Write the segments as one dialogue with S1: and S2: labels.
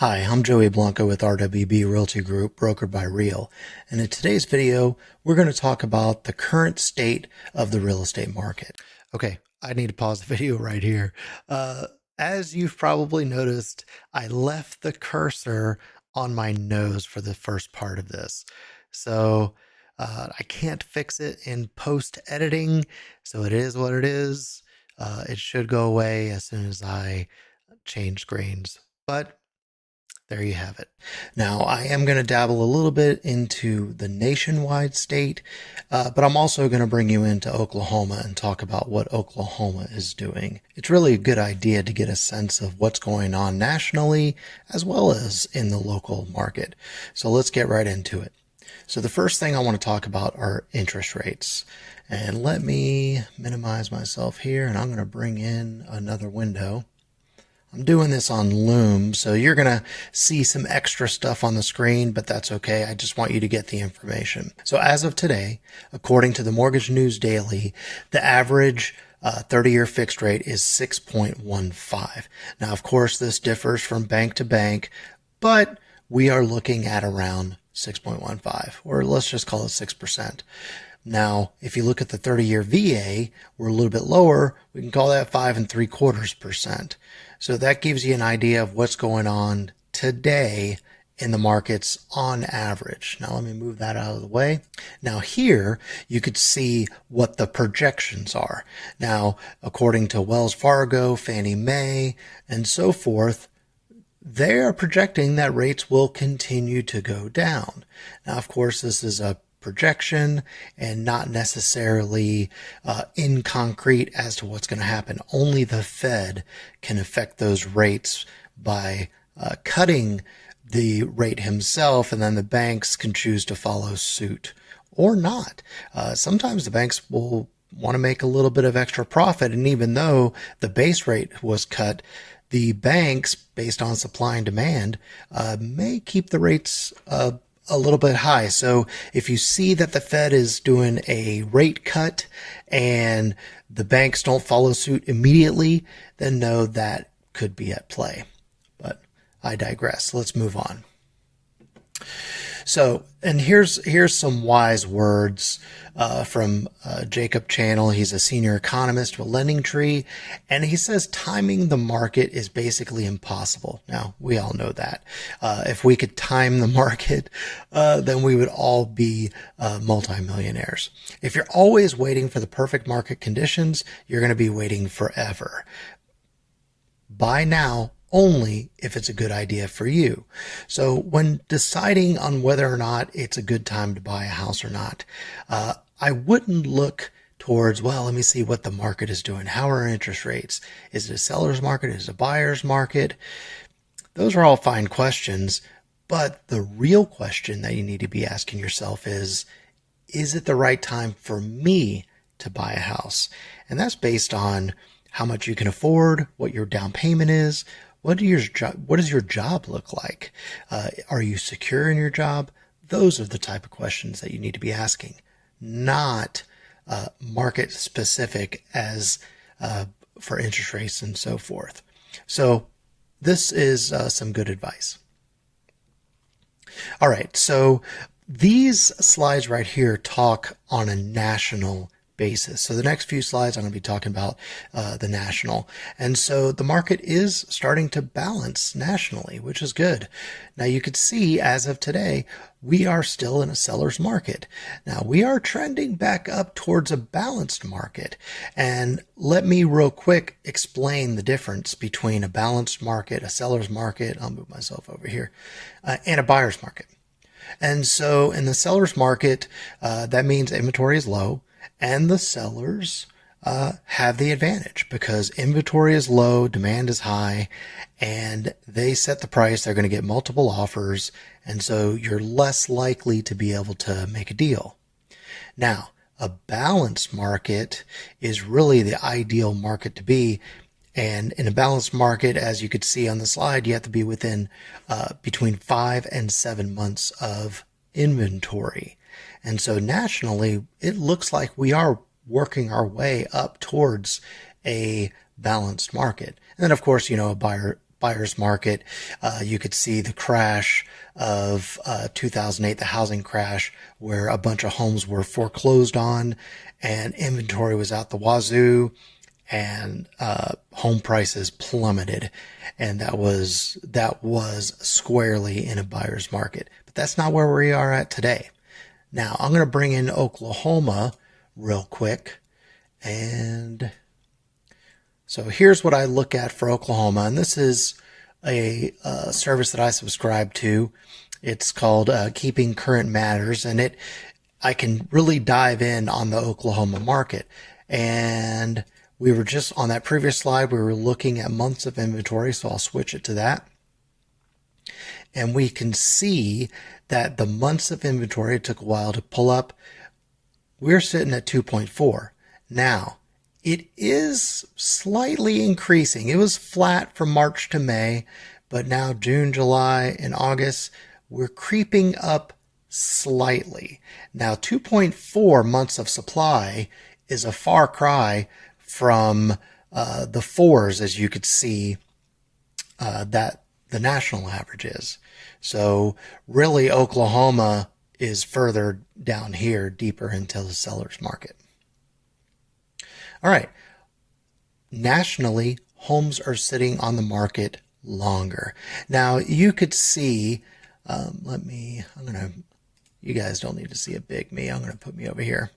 S1: Hi, I'm Joey Blanco with RWB Realty Group, brokered by Real. And in today's video, we're going to talk about the current state of the real estate market. Okay, I need to pause the video right here. As you've probably noticed, I left the cursor on my nose for the first part of this. So I can't fix it in post editing. So it is what it is. It should go away as soon as I change screens. But there you have it. Now, I am going to dabble a little bit into the nationwide state, but I'm also going to bring you into Oklahoma and talk about what Oklahoma is doing. It's really a good idea to get a sense of what's going on nationally as well as in the local market. So let's get right into it. So the first thing I want to talk about are interest rates. And let me minimize myself here, and I'm going to bring in another window. I'm doing this on Loom, so you're going to see some extra stuff on the screen, but that's okay. I just want you to get the information. So as of today, according to the Mortgage News Daily, the average 30-year fixed rate is 6.15. Now, of course, this differs from bank to bank, but we are looking at around 6.15, or let's just call it 6%. Now, if you look at the 30-year VA, we're a little bit lower. We can call that 5.75%. So that gives you an idea of what's going on today in the markets on average. Now, let me move that out of the way. Now, here you could see what the projections are. Now, according to Wells Fargo, Fannie Mae, and so forth, they are projecting that rates will continue to go down. Now, of course, this is a projection and not necessarily in concrete as to what's going to happen. Only the Fed can affect those rates by cutting the rate himself, and then the banks can choose to follow suit or not. Sometimes the banks will want to make a little bit of extra profit, and even though the base rate was cut, the banks, based on supply and demand, may keep the rates a little bit high. So if you see that the Fed is doing a rate cut and the banks don't follow suit immediately, then know that could be at play. But I digress. Let's move on. So, and here's some wise words from Jacob Channel. He's a senior economist with LendingTree, and he says timing the market is basically impossible. Now, we all know that. If we could time the market, then we would all be multimillionaires. If you're always waiting for the perfect market conditions, you're going to be waiting forever. Buy now only if it's a good idea for you. So when deciding on whether or not it's a good time to buy a house or not, I wouldn't look towards, well, let me see what the market is doing. How are interest rates? Is it a seller's market? Is it a buyer's market? Those are all fine questions, but the real question that you need to be asking yourself is it the right time for me to buy a house? And that's based on how much you can afford, what your down payment is, what does your job look like? Are you secure in your job? Those are the type of questions that you need to be asking, not market specific as for interest rates and so forth. So this is some good advice. All right, so these slides right here talk on a national basis. So the next few slides, I'm going to be talking about the national. And so the market is starting to balance nationally, which is good. Now you could see as of today, we are still in a seller's market. Now we are trending back up towards a balanced market. And let me real quick explain the difference between a balanced market, a seller's market, I'll move myself over here, and a buyer's market. And so in the seller's market, that means inventory is low, and the sellers have the advantage because inventory is low, demand is high, and they set the price. They're going to get multiple offers, and so you're less likely to be able to make a deal. Now, a balanced market is really the ideal market to be. And in a balanced market, as you could see on the slide, you have to be within between 5 and 7 months of inventory. And so nationally, it looks like we are working our way up towards a balanced market. And then, of course, a buyer's market. You could see the crash of 2008, the housing crash, where a bunch of homes were foreclosed on and inventory was out the wazoo, and home prices plummeted, and that was squarely in a buyer's market. But that's not where we are at today. Now I'm going to bring in Oklahoma real quick, and so here's what I look at for Oklahoma, and this is a service that I subscribe to. It's called Keeping Current Matters, and I can really dive in on the Oklahoma market. And we were just on that previous slide, we were looking at months of inventory, so I'll switch it to that. And we can see that the months of inventory, it took a while to pull up, we're sitting at 2.4. Now, it is slightly increasing. It was flat from March to May, but now June, July, and August, we're creeping up slightly. Now, 2.4 months of supply is a far cry from the fours, as you could see that the national average is. So really, Oklahoma is further down here, deeper into the seller's market. All right. Nationally, homes are sitting on the market longer. Now, you could see, you guys don't need to see a big me. I'm going to put me over here.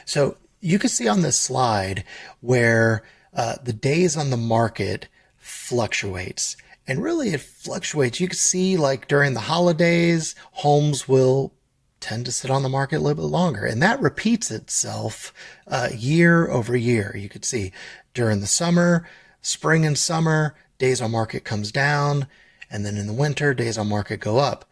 S1: So you can see on this slide where the days on the market fluctuates. And really it fluctuates. You can see like during the holidays, homes will tend to sit on the market a little bit longer. And that repeats itself year over year. You could see during the summer, spring and summer, days on market comes down. And then in the winter, days on market go up.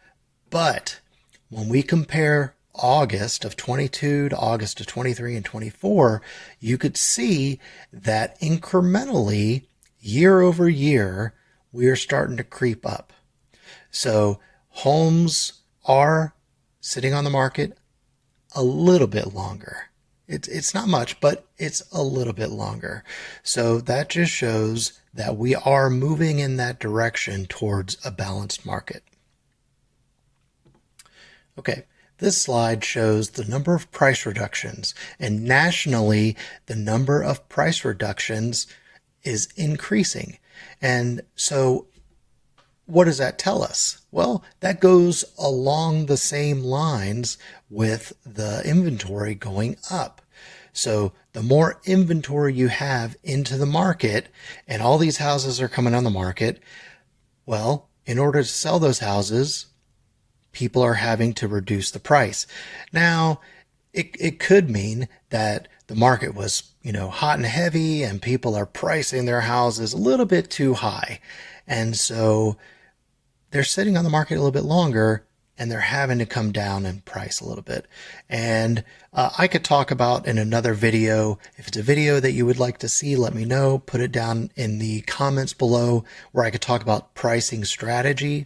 S1: But when we compare August of 22 to August of 23 and 24, you could see that incrementally, year over year, we are starting to creep up. So homes are sitting on the market a little bit longer. It's not much, but it's a little bit longer. So that just shows that we are moving in that direction towards a balanced market. Okay, this slide shows the number of price reductions, and nationally, the number of price reductions is increasing. And so what does that tell us? Well, that goes along the same lines with the inventory going up. So the more inventory you have into the market, and all these houses are coming on the market, well, in order to sell those houses, people are having to reduce the price. Now, it could mean that the market was, hot and heavy, and people are pricing their houses a little bit too high. And so they're sitting on the market a little bit longer, and they're having to come down in price a little bit. And I could talk about in another video. If it's a video that you would like to see, let me know. Put it down in the comments below where I could talk about pricing strategy.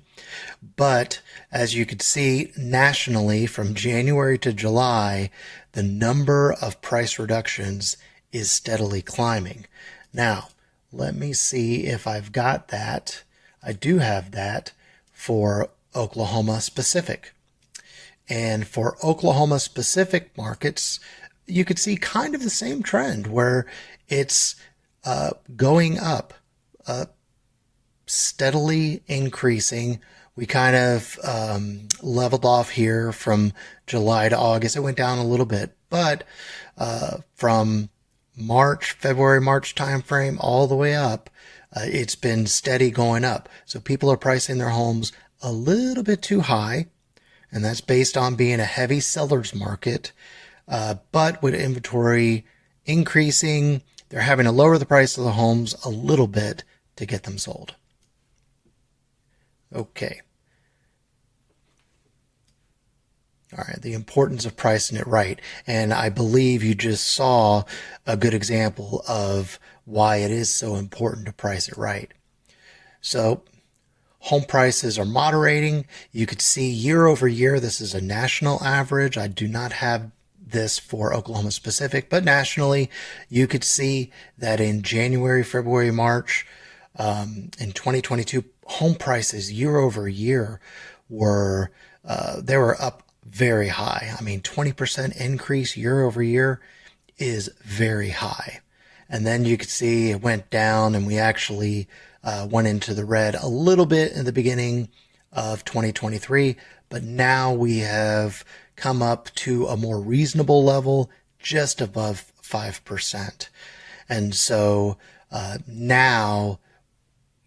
S1: But as you could see, nationally, from January to July, the number of price reductions is steadily climbing. Now, let me see if I've got that. I do have that for Oklahoma specific. And for Oklahoma specific markets, you could see kind of the same trend where it's going up, steadily increasing. We kind of leveled off here from July to August. It went down a little bit, but from February, March timeframe all the way up, it's been steady going up. So people are pricing their homes a little bit too high, and that's based on being a heavy seller's market. But with inventory increasing, they're having to lower the price of the homes a little bit to get them sold. Okay. All right, the importance of pricing it right. And I believe you just saw a good example of why it is so important to price it right. So home prices are moderating. You could see year over year, this is a national average. I do not have this for Oklahoma specific, but nationally, you could see that in January, February, March, in 2022, home prices year over year were, they were up very high. I mean, 20% increase year over year is very high. And then you could see it went down, and we actually went into the red a little bit in the beginning of 2023, but now we have come up to a more reasonable level, just above 5%. And so now,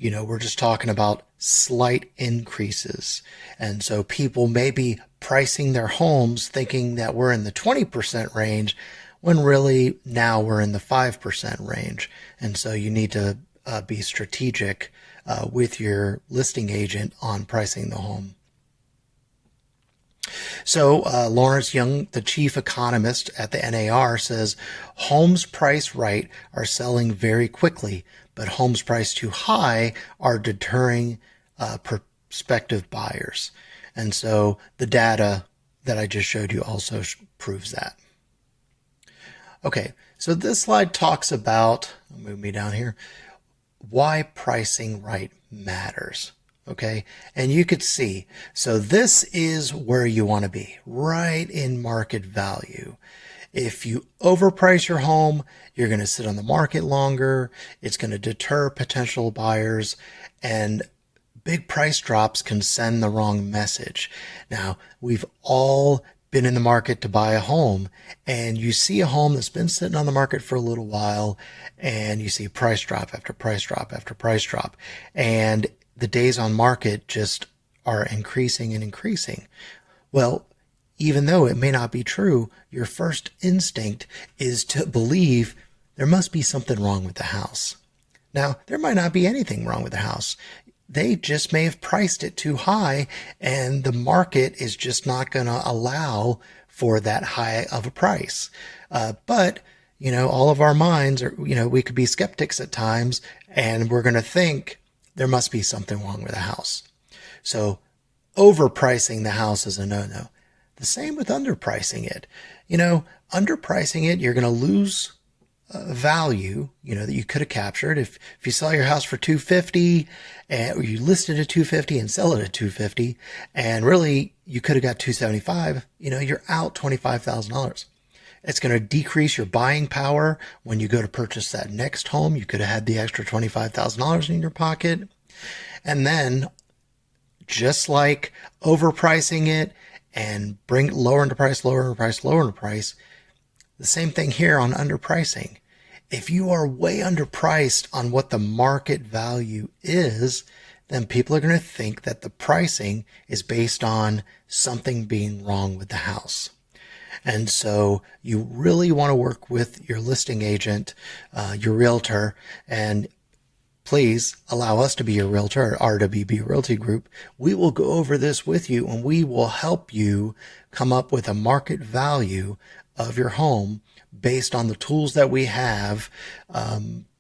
S1: we're just talking about slight increases. And so people may be pricing their homes thinking that we're in the 20% range, when really now we're in the 5% range. And so you need to be strategic with your listing agent on pricing the home. So Lawrence Young, the chief economist at the NAR, says homes priced right are selling very quickly, but homes priced too high are deterring prospective buyers. And so the data that I just showed you also proves that. Okay, so this slide talks about, move me down here, why pricing right matters. Okay, and you could see, so this is where you want to be, right in market value. If you overprice your home, you're going to sit on the market longer. It's going to deter potential buyers, and big price drops can send the wrong message. Now, we've all been in the market to buy a home, and you see a home that's been sitting on the market for a little while, and you see price drop after price drop after price drop, and the days on market just are increasing and increasing. Well, even though it may not be true, your first instinct is to believe there must be something wrong with the house. Now, there might not be anything wrong with the house. They just may have priced it too high, and the market is just not going to allow for that high of a price. But all of our minds are, we could be skeptics at times, and we're going to think there must be something wrong with the house. So overpricing the house is a no-no. The same with underpricing it. Underpricing it, you're going to lose value, that you could have captured. If you sell your house for $250, or you list it at $250 and sell it at $250, and really you could have got $275, you're out $25,000. It's going to decrease your buying power when you go to purchase that next home. You could have had the extra $25,000 in your pocket. And then, just like overpricing it and bring lower into price, lower into price, lower into price, the same thing here on underpricing. If you are way underpriced on what the market value is, then people are going to think that the pricing is based on something being wrong with the house. And so you really want to work with your listing agent, your realtor, and please allow us to be your realtor at RWB Realty Group. We will go over this with you, and we will help you come up with a market value of your home based on the tools that we have,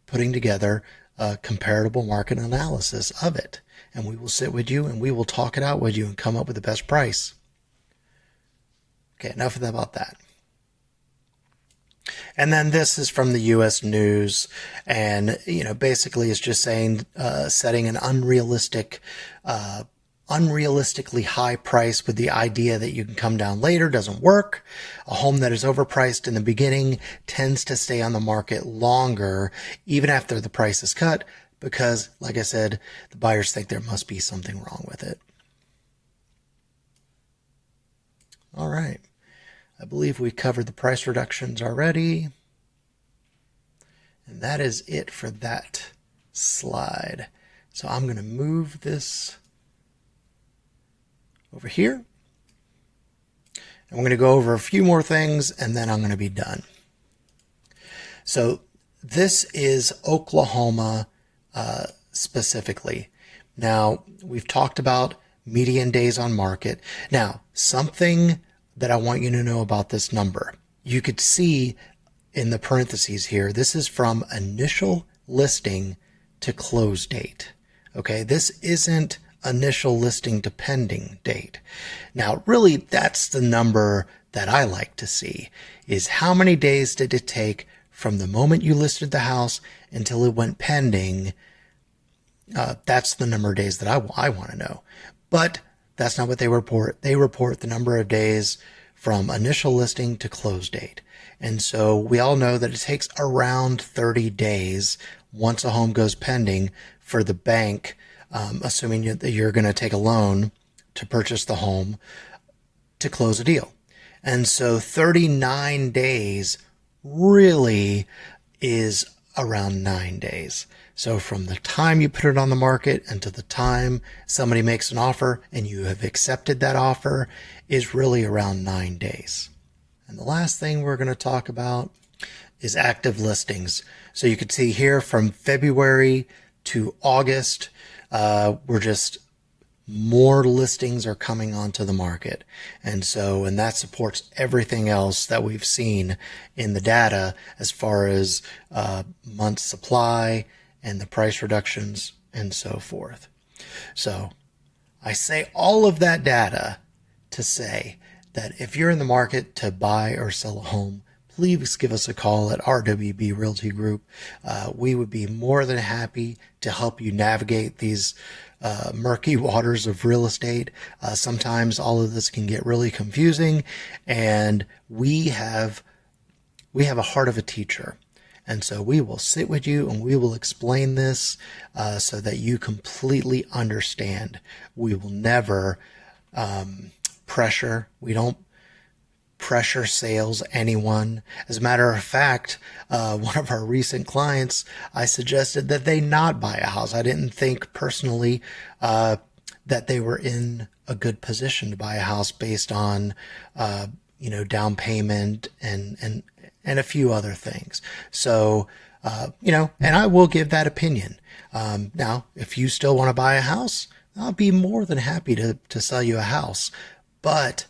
S1: putting together a comparable market analysis of it. And we will sit with you, and we will talk it out with you and come up with the best price. Okay, enough about that. And then this is from the U.S. News, and basically it's just saying setting an unrealistically high price with the idea that you can come down later doesn't work. A home that is overpriced in the beginning tends to stay on the market longer, even after the price is cut, because, like I said, the buyers think there must be something wrong with it. All right. I believe we covered the price reductions already. And that is it for that slide. So I'm going to move this over here. And we're going to go over a few more things, and then I'm going to be done. So this is Oklahoma specifically. Now, we've talked about median days on market. Now, something that I want you to know about this number. You could see in the parentheses here, this is from initial listing to close date. Okay, this isn't initial listing to pending date. Now, really, that's the number that I like to see, is how many days did it take from the moment you listed the house until it went pending That's the number of days that I want to know. But that's not what they report. They report the number of days from initial listing to close date. And so we all know that it takes around 30 days once a home goes pending for the bank, assuming that you're going to take a loan to purchase the home, to close a deal. And so 39 days really is around 9 days. So from the time you put it on the market until the time somebody makes an offer and you have accepted that offer is really around 9 days. And the last thing we're going to talk about is active listings. So you can see here from February to August, we're just more listings are coming onto the market. And that supports everything else that we've seen in the data as far as months supply and the price reductions and so forth. So I say all of that data to say that if you're in the market to buy or sell a home, please give us a call at RWB Realty Group. We would be more than happy to help you navigate these murky waters of real estate. Sometimes all of this can get really confusing, and we have a heart of a teacher. And so we will sit with you and we will explain this so that you completely understand. We will never pressure. We don't pressure sales anyone. As a matter of fact, one of our recent clients, I suggested that they not buy a house. I didn't think personally that they were in a good position to buy a house based on down payment and a few other things. So and I will give that opinion. Now, if you still want to buy a house, I'll be more than happy to sell you a house. But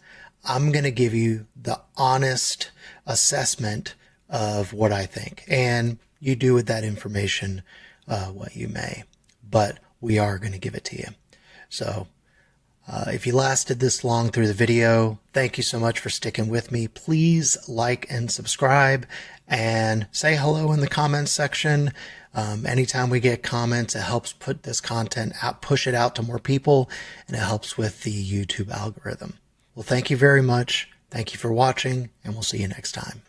S1: I'm going to give you the honest assessment of what I think. And you do with that information what you may. But we are going to give it to you. So if you lasted this long through the video, thank you so much for sticking with me. Please like and subscribe and say hello in the comments section. Anytime we get comments, it helps put this content out, push it out to more people, and it helps with the YouTube algorithm. Well, thank you very much. Thank you for watching, and we'll see you next time.